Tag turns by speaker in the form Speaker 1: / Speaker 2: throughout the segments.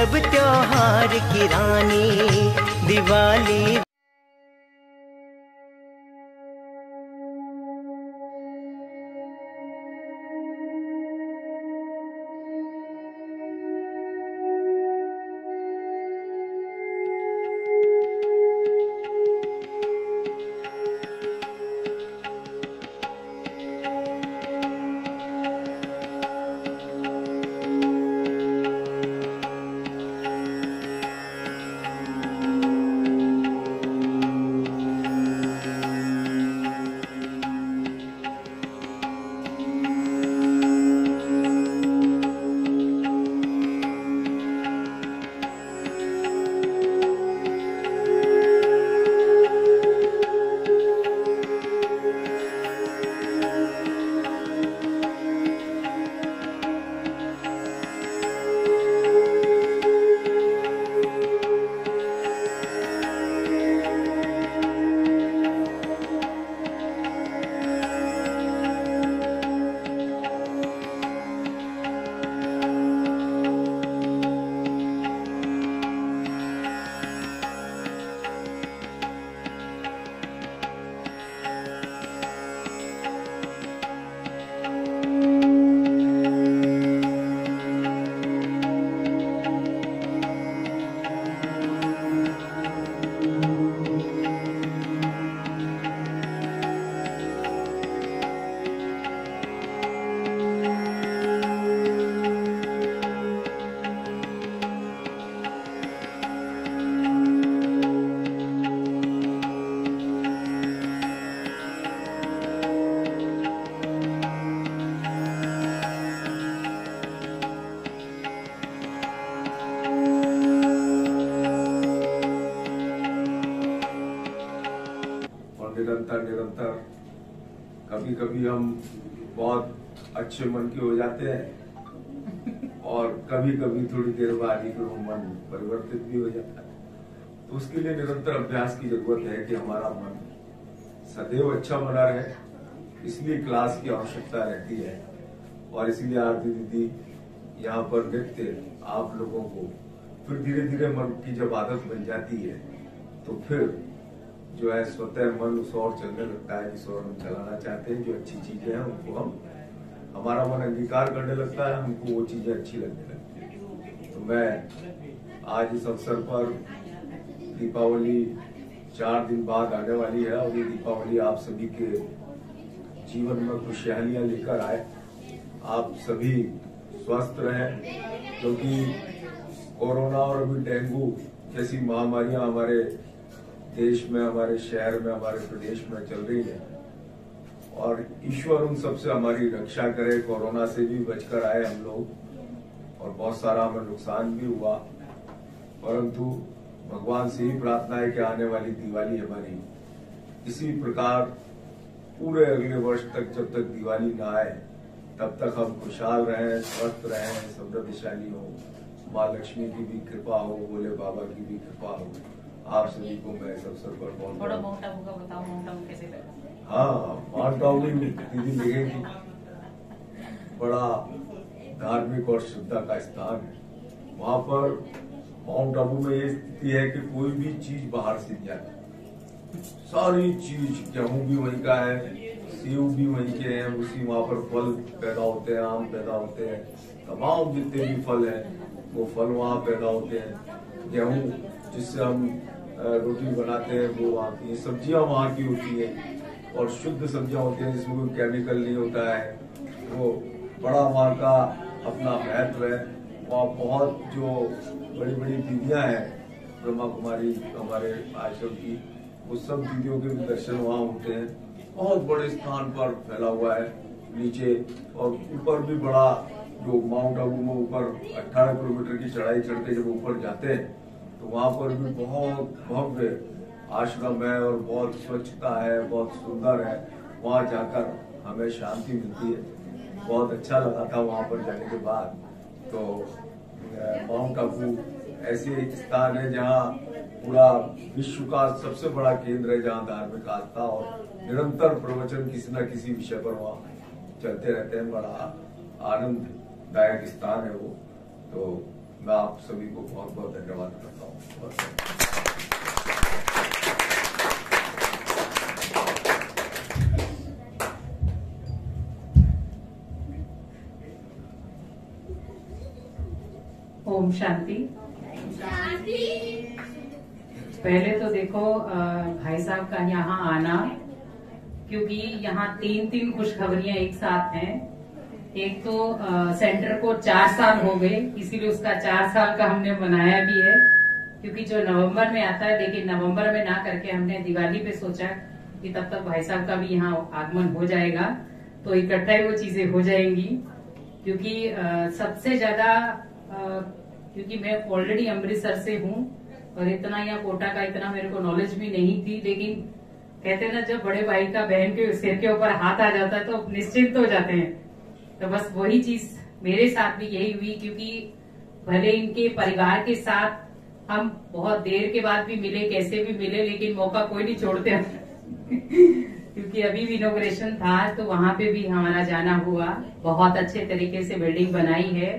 Speaker 1: सब त्योहार की रानी दिवाली।
Speaker 2: निरंतर कभी कभी हम बहुत अच्छे मन के हो जाते हैं और कभी कभी थोड़ी देर बाद ही फिर वो मन परिवर्तित भी हो जाता है। तो उसके लिए निरंतर अभ्यास की जरूरत है कि हमारा मन सदैव अच्छा बना रहे, इसलिए क्लास की आवश्यकता रहती है। और इसलिए आरती दीदी यहाँ पर नृत्य आप लोगों को फिर धीरे धीरे मन की जब आदत बन जाती है तो फिर जो है स्वतः मन उस ओर चलने लगता है जिस ओर हम चलाना चाहते हैं। जो अच्छी चीजें हैं उनको हमारा मन अंगीकार करने लगता है, हमको वो चीजें अच्छी लगने लगती है। तो मैं आज इस अवसर पर दीपावली 4 दिन बाद आने वाली है और ये दीपावली आप सभी के जीवन में खुशहालियां लेकर आए, आप सभी स्वस्थ रहें, क्योंकि कोरोना और अभी डेंगू जैसी महामारियां हमारे देश में, हमारे शहर में, हमारे प्रदेश में चल रही है और ईश्वर उन सबसे हमारी रक्षा करे। कोरोना से भी बचकर आए हम लोग और बहुत सारा हमें नुकसान भी हुआ, परंतु भगवान से ही प्रार्थना है कि आने वाली दिवाली हमारी इसी प्रकार पूरे अगले वर्ष तक, जब तक दिवाली न आए तब तक हम खुशहाल रहें, स्वस्थ रहें, समृद्धशाली हो, माँ लक्ष्मी की भी कृपा हो, भोले बाबा की भी कृपा हो। आप सभी को मैं इस अवसर पर बहुत
Speaker 3: थोड़ा माउंट आबू का बताओ, माउंट आबू कैसे लगा?
Speaker 2: हाँ, माउंट आबू दीदी लगेगी, बड़ा धार्मिक और श्रद्धा का स्थान है। वहाँ पर माउंट आबू में ये स्थिति है कि कोई भी चीज बाहर से नहीं आती, सारी चीज, गेहूं भी वहीं का है, सेब भी वहीं के हैं, उसी वहाँ पर फल पैदा होते हैं, आम पैदा होते हैं, तमाम जितने भी फल हैं वो फल वहाँ पैदा होते हैं। गेहूं जिससे हम रोटी बनाते हैं वो वहाँ की, सब्जियां वहाँ की होती है और शुद्ध सब्जियां होती हैं जिसमें कोई केमिकल नहीं होता है। वो बड़ा वहाँ का अपना महत्व है। वहाँ बहुत जो बड़ी बड़ी दीदियां हैं ब्रह्मा कुमारी हमारे आश्रम की, वो सब दीदियों के भी दर्शन वहाँ होते हैं। बहुत बड़े स्थान पर फैला हुआ है नीचे, और ऊपर भी बड़ा, जो माउंट आबू में ऊपर 18 किलोमीटर की चढ़ाई चढ़ के जब ऊपर जाते हैं तो वहाँ पर भी बहुत भव्य आश्रम है और बहुत स्वच्छता है, बहुत सुंदर है। वहाँ जाकर हमें शांति मिलती है, बहुत अच्छा लगा था वहाँ पर जाने के बाद। तो माउंट आबू ऐसे स्थान है जहाँ पूरा विश्व का सबसे बड़ा केंद्र है, जहाँ धार्मिक आस्था और निरंतर प्रवचन किसी न किसी विषय पर वहाँ चलते रहते हैं। बड़ा आनंददायक स्थान है वो। तो मैं आप सभी को बहुत बहुत धन्यवाद करता हूँ।
Speaker 3: ओम शांति। पहले तो देखो भाई साहब का यहाँ आना, क्योंकि यहाँ तीन खुशखबरियां एक साथ हैं। एक तो सेंटर को 4 साल हो गए, इसीलिए उसका 4 साल का हमने मनाया भी है, क्योंकि जो नवंबर में आता है, लेकिन नवंबर में ना करके हमने दिवाली पे सोचा कि तब तक भाई साहब का भी यहाँ आगमन हो जाएगा, तो इकट्ठा ही वो चीजें हो जाएंगी। क्योंकि सबसे ज्यादा क्योंकि मैं ऑलरेडी अमृतसर से हूँ और इतना या कोटा का इतना मेरे को नॉलेज भी नहीं थी, लेकिन कहते हैं ना, जब बड़े भाई का बहन के सिर के ऊपर हाथ आ जाता है तो निश्चिंत हो जाते हैं। तो बस वही चीज मेरे साथ भी यही हुई, क्योंकि भले इनके परिवार के साथ हम बहुत देर के बाद भी मिले, कैसे भी मिले, लेकिन मौका कोई नहीं छोड़ते क्योंकि अभी भी इनॉग्रेशन था तो वहाँ पे भी हमारा जाना हुआ। बहुत अच्छे तरीके से बिल्डिंग बनाई है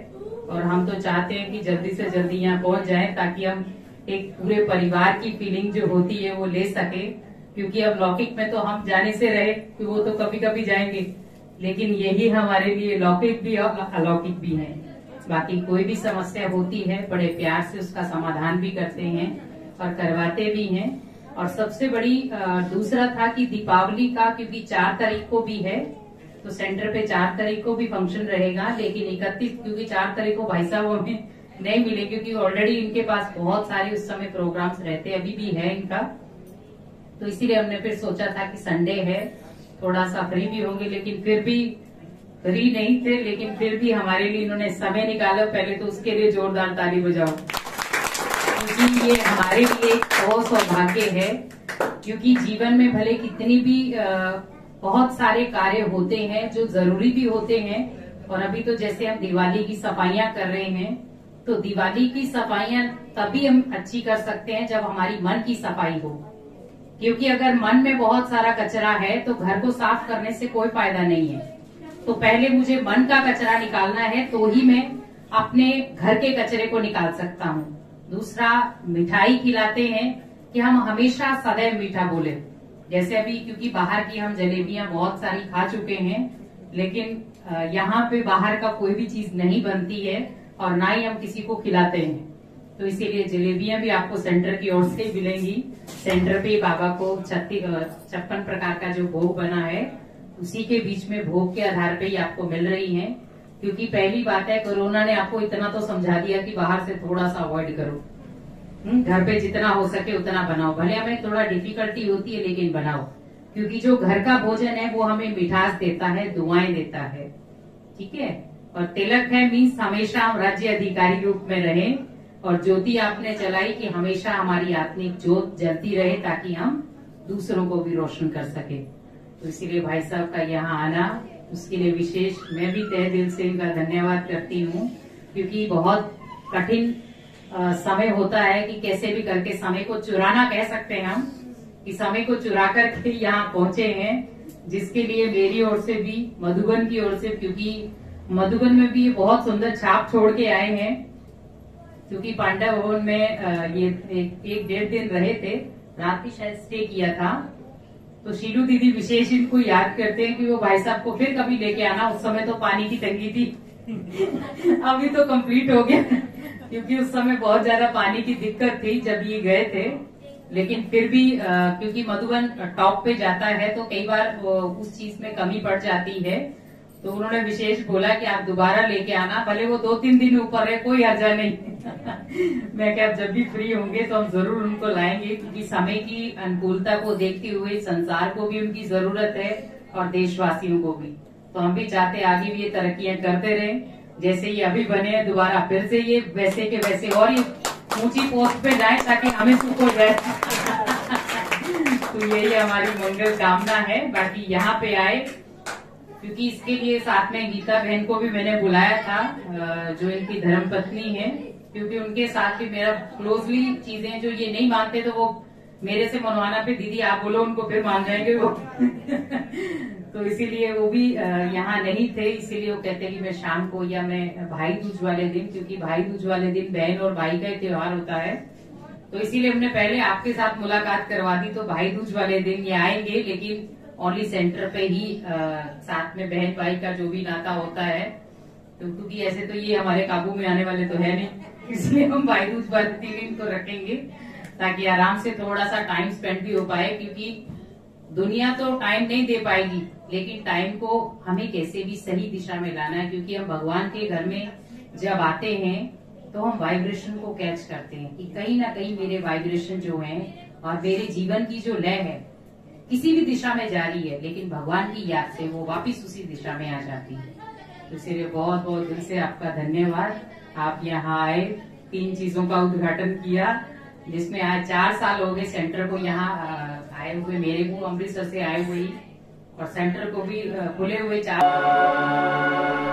Speaker 3: और हम तो चाहते हैं कि जल्दी से जल्दी यहाँ पहुंच जाएं, ताकि हम एक पूरे परिवार की फीलिंग जो होती है वो ले सके। क्योंकि अब लौकिक में तो हम जाने से रहे कि वो तो कभी कभी जाएंगे, लेकिन यही हमारे लिए लौकिक भी और अलौकिक भी है। बाकी कोई भी समस्या होती है बड़े प्यार से उसका समाधान भी करते हैं और करवाते भी हैं। और सबसे बड़ी दूसरा था कि दीपावली का, क्योंकि 4 तारीख को भी है, तो सेंटर पे 4 तारीख को भी फंक्शन रहेगा, लेकिन 31, क्योंकि 4 तारीख को भाई साहब हमें नहीं मिले, क्योंकि ऑलरेडी इनके पास बहुत सारे उस समय प्रोग्राम्स रहते, अभी भी है इनका, तो इसीलिए हमने फिर सोचा था कि संडे है, थोड़ा सा फ्री भी होंगे, लेकिन फिर भी फ्री नहीं थे, लेकिन फिर भी हमारे लिए इन्होंने समय निकाला। पहले तो उसके लिए जोरदार ताली बजाओ, क्योंकि ये हमारे लिए एक बहुत सौभाग्य है। क्योंकि जीवन में भले कितनी भी बहुत सारे कार्य होते हैं जो जरूरी भी होते हैं, और अभी तो जैसे हम दिवाली की सफाइयां कर रहे हैं, तो दिवाली की सफाइयां तभी हम अच्छी कर सकते हैं जब हमारी मन की सफाई हो। क्योंकि अगर मन में बहुत सारा कचरा है तो घर को साफ करने से कोई फायदा नहीं है। तो पहले मुझे मन का कचरा निकालना है, तो ही मैं अपने घर के कचरे को निकाल सकता हूँ। दूसरा, मिठाई खिलाते हैं कि हम हमेशा सदैव मीठा बोले। जैसे अभी क्योंकि बाहर की हम जलेबियां बहुत सारी खा चुके हैं, लेकिन यहाँ पे बाहर का कोई भी चीज नहीं बनती है और ना ही हम किसी को खिलाते हैं, तो इसीलिए जलेबियां भी आपको सेंटर की ओर से मिलेंगी। सेंटर पे बाबा को 56 प्रकार का जो भोग बना है, उसी के बीच में भोग के आधार पे ही आपको मिल रही हैं। क्योंकि पहली बात है, कोरोना ने आपको इतना तो समझा दिया कि बाहर से थोड़ा सा अवॉइड करो, घर पे जितना हो सके उतना बनाओ। भले हमें थोड़ा डिफिकल्टी होती है, लेकिन बनाओ, क्योंकि जो घर का भोजन है वो हमें मिठास देता है, दुआएं देता है, ठीक है। और तिलक है मीन्स हमेशा हम राज्य अधिकारी रूप में रहें, और ज्योति आपने जलाई कि हमेशा हमारी आत्मिक ज्योत जलती रहे, ताकि हम दूसरों को भी रोशन कर सके। तो इसीलिए भाई साहब का यहाँ आना, उसके लिए विशेष मैं भी तहे दिल से इनका धन्यवाद करती हूँ। क्योंकि बहुत कठिन समय होता है कि कैसे भी करके समय को चुराना, कह सकते हैं हम कि समय को चुरा करके यहाँ पहुंचे हैं, जिसके लिए मेरी ओर से भी, मधुबन की ओर से, क्योंकि मधुबन में भी ये बहुत सुंदर छाप छोड़ के आए हैं। क्योंकि पांडा भवन में ये 1-1.5 दिन रहे थे, रात भी शायद स्टे किया था, तो शीलू दीदी विशेष इनको याद करते हैं कि वो भाई साहब को फिर कभी लेके आना। उस समय तो पानी की तंगी थी अभी तो कंप्लीट हो गया क्योंकि उस समय बहुत ज्यादा पानी की दिक्कत थी जब ये गए थे। लेकिन फिर भी क्योंकि मधुबन टॉप पे जाता है तो कई बार उस चीज में कमी पड़ जाती है, तो उन्होंने विशेष बोला कि आप दोबारा लेके आना, भले वो 2-3 दिन ऊपर है, कोई हर्जा नहीं मैं क्या जब भी फ्री होंगे तो हम जरूर उनको लाएंगे, क्योंकि समय की अनुकूलता को देखते हुए संसार को भी उनकी जरूरत है और देशवासियों को भी। तो हम भी चाहते आगे भी ये तरक्कियां करते रहें, जैसे ये अभी बने हैं, दोबारा फिर से ये वैसे के वैसे और ये ऊंची पोस्ट पे जाए ताकि हमें सुख हो जाए तो यही हमारी मंगल कामना है। बाकी यहाँ पे आए, क्योंकि इसके लिए साथ में गीता बहन को भी मैंने बुलाया था, जो इनकी धर्मपत्नी है, क्योंकि उनके साथ भी मेरा क्लोजली चीजें, जो ये नहीं मानते तो वो मेरे से मनवाना पे दीदी आप बोलो उनको, फिर मान जाएंगे वो तो इसीलिए वो भी यहाँ नहीं थे, इसीलिए वो कहते हैं कि मैं शाम को या मैं भाई दूज वाले दिन, क्योंकि भाई दूज वाले दिन बहन और भाई का त्योहार होता है, तो इसीलिए हमने पहले आपके साथ मुलाकात करवा दी। तो भाई दूज वाले दिन ये आएंगे, लेकिन ओनली सेंटर पे ही साथ में बहन भाई का जो भी नाता होता है, तो क्योंकि ऐसे तो ये हमारे काबू में आने वाले तो है नहीं, इसलिए हम भाई दूज वाले दिन इनको रखेंगे ताकि आराम से थोड़ा सा टाइम स्पेंड भी हो पाए, क्योंकि दुनिया तो टाइम नहीं दे पाएगी, लेकिन टाइम को हमें कैसे भी सही दिशा में लाना है, क्योंकि हम भगवान के घर में जब आते हैं तो हम वाइब्रेशन को कैच करते हैं कि कहीं ना कहीं मेरे वाइब्रेशन जो हैं और मेरे जीवन की जो लय है किसी भी दिशा में जा रही है, लेकिन भगवान की याद से वो वापस उसी दिशा में आ जाती है। तो इसलिए बहुत बहुत दिल से आपका धन्यवाद, आप यहाँ आए, 3 चीजों का उद्घाटन किया, जिसमें आज 4 साल हो गए सेंटर को यहाँ आए हुए, मेरे को अमृतसर से आए हुए, और सेंटर को भी खुले हुए 4